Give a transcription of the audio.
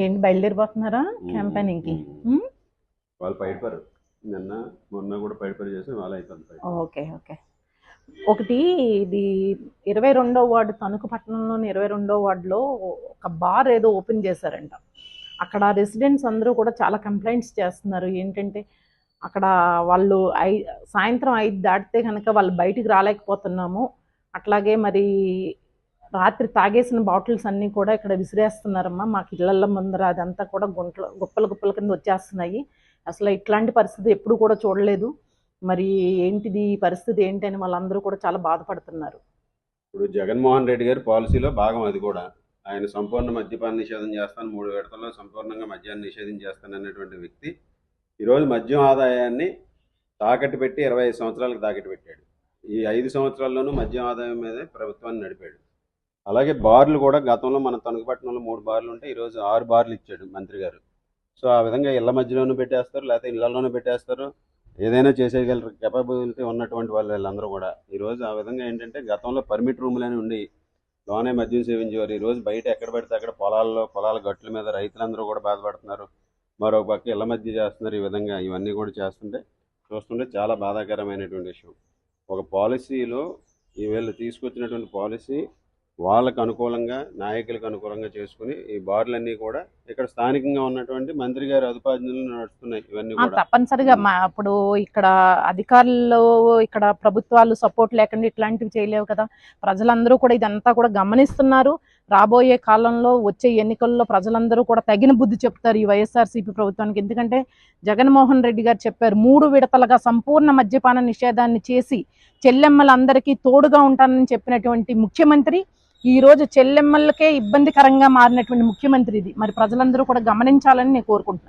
ఏంటి బయలుదేరిపోతున్నారా క్యాంపెయినింగ్ కి? వాళ్ళు బయటపరు నిన్న మొన్న కూడా బయటపరి చేసి వాళ్ళు అయిపోతుంది. Okay okay. ఒకటి ఇది 22వ వార్డు తణుకు పట్టణంలోని 22వ వార్డులో ఒక బార్ ఏదో ఓపెన్ చేశారంట. అక్కడ రెసిడెంట్స్ అందరూ కూడా చాలా కంప్లైంట్స్ చేస్తున్నారు. ఏంటంటే అక్కడ వాళ్ళు సాయంత్రం 5 దాటితే కనుక వాళ్ళు బయటికి రాలేకపోతున్నాము, అట్లాగే మరి రాత్రి తాగేసిన బాటిల్స్ అన్నీ కూడా ఇక్కడ విసిరేస్తున్నారమ్మా, మాకు ఇళ్ళల్లో ముందర అదంతా కూడా గుప్పల కింద వచ్చేస్తున్నాయి, అసలు ఇట్లాంటి పరిస్థితి ఎప్పుడు కూడా చూడలేదు, మరి ఏంటిది పరిస్థితి ఏంటి అని వాళ్ళందరూ కూడా చాలా బాధపడుతున్నారు. ఇప్పుడు జగన్మోహన్ రెడ్డి గారి పాలసీలో భాగం అది కూడా. ఆయన సంపూర్ణ మద్యపాన నిషేధం చేస్తాను, 3 విడతల్లో సంపూర్ణంగా మద్యాన్ని నిషేధం చేస్తాను అన్నటువంటి వ్యక్తి ఈరోజు మద్యం ఆదాయాన్ని తాకట్టు పెట్టి 25 సంవత్సరాలకు తాకట్టు పెట్టాడు. ఈ 5 సంవత్సరాల్లోనూ మద్యం ఆదాయం మీదే ప్రభుత్వాన్ని నడిపాడు. అలాగే బార్లు కూడా గతంలో మన తణుకుపట్నంలో 3 బార్లు ఉంటే ఈరోజు 6 బార్లు ఇచ్చాడు మంత్రి గారు. సో ఆ విధంగా ఇళ్ల మధ్యలోనూ పెట్టేస్తారు, లేకపోతే ఇళ్లలోనూ పెట్టేస్తారు, ఏదైనా చేసేయగలరు కెపాబిలిటీ ఉన్నటువంటి వాళ్ళు వీళ్ళందరూ కూడా. ఈరోజు ఆ విధంగా ఏంటంటే గతంలో పర్మిట్ రూములని ఉండి లోనే మద్యం సేవించేవారు. ఈరోజు బయట ఎక్కడ పడితే అక్కడ పొలాల గట్ల మీద రైతులందరూ కూడా బాధపడుతున్నారు. మరో పక్క ఇళ్ల మధ్య చేస్తున్నారు. ఈ విధంగా ఇవన్నీ కూడా చూస్తుంటే చాలా బాధాకరమైనటువంటి విషయం. ఒక పాలసీలో వీళ్ళు తీసుకొచ్చినటువంటి పాలసీ వాళ్ళకు అనుకూలంగా, నాయకులకు అనుకూలంగా చేసుకుని ఈ బార్లన్నీ కూడా ఇక్కడ స్థానికంగా ఉన్నటువంటి మంత్రి గారి అదుపాజ్ఞలు నడుస్తున్నాయి. ఇవన్నీ కూడా తప్పనిసరిగా అప్పుడు ఇక్కడ అధికారులు, ఇక్కడ ప్రభుత్వాలు సపోర్ట్ లేకుండా ఇట్లాంటివి చేయలేవు కదా. ప్రజలందరూ కూడా ఇదంతా కూడా గమనిస్తున్నారు. రాబోయే కాలంలో వచ్చే ఎన్నికల్లో ప్రజలందరూ కూడా తగిన బుద్ధి చెప్తారు ఈ వైఎస్ఆర్సీపీ ప్రభుత్వానికి. ఎందుకంటే జగన్మోహన్ రెడ్డి గారు చెప్పారు, 3 విడతలుగా సంపూర్ణ మద్యపాన నిషేధాన్ని చేసి చెల్లెమ్మలందరికీ తోడుగా ఉంటానని చెప్పినటువంటి ముఖ్యమంత్రి ఈ రోజు చెల్లెమ్మలకే ఇబ్బందికరంగా మారినటువంటి ముఖ్యమంత్రి ఇది. మరి ప్రజలందరూ కూడా గమనించాలని నేను కోరుకుంటున్నాను.